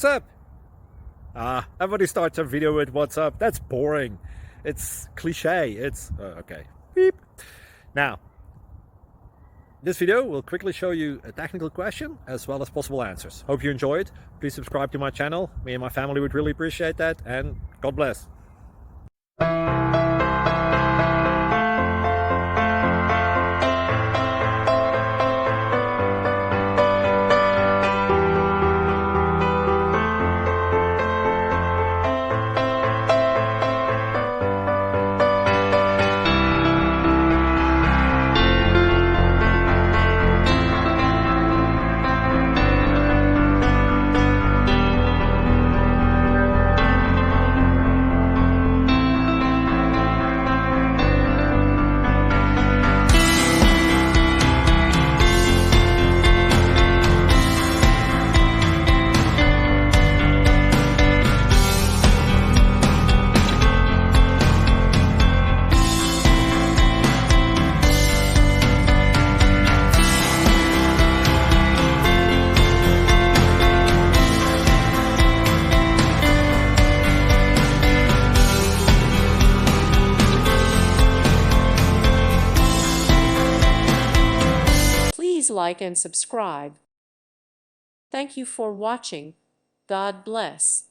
what's up? Everybody starts a video with what's up. That's boring. It's cliche. It's okay. Beep. Now, this video will quickly show you a technical question as well as possible answers. Hope you enjoy it. Please subscribe to my channel. Me and my family would really appreciate that, and God bless. Please like and subscribe. Thank you for watching. God bless.